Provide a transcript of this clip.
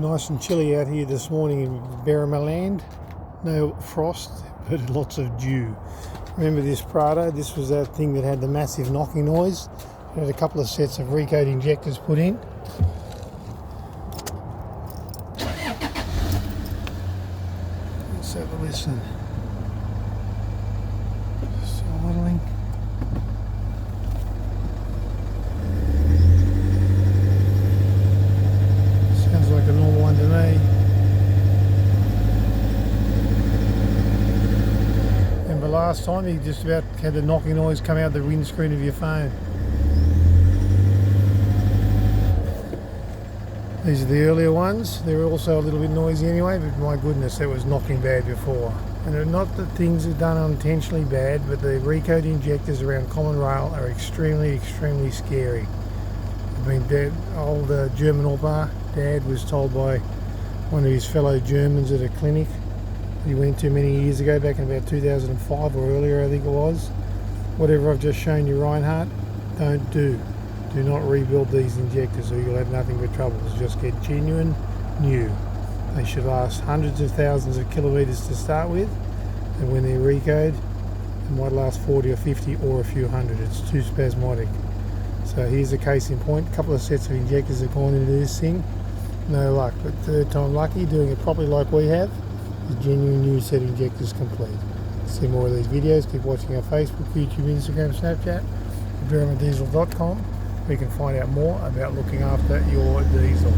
Nice and chilly out here this morning in Berrimaland. No frost, but lots of dew. Remember this Prado? This was that thing that had the massive knocking noise. It had a couple of sets of Reco injectors put in. Let's have a listen. Idling. Sounds like a normal one to me. Remember last time you just about had the knocking noise come out the windscreen of your phone. These are the earlier ones. They're also a little bit noisy anyway, but my goodness, that was knocking bad before. And they're not that things are done unintentionally bad, but the Reco injectors around common rail are extremely scary. I mean, old German Opa, Dad, was told by one of his fellow Germans at a clinic that he went to many years ago, back in about 2005 or earlier I think it was. Whatever I've just shown you, Reinhardt, don't do. Do not rebuild these injectors or you'll have nothing but troubles. Just get genuine, new. They should last hundreds of thousands of kilometres to start with, and when they're recoed, they might last 40 or 50 or a few hundred. It's too spasmodic. So here's a case in point. A couple of sets of injectors have gone into this thing. No luck, but third time lucky, doing it properly like we have. The genuine new set of injectors complete. See more of these videos. Keep watching our Facebook, YouTube, Instagram, Snapchat, DramaDiesel.com. We can find out more about looking after your diesel.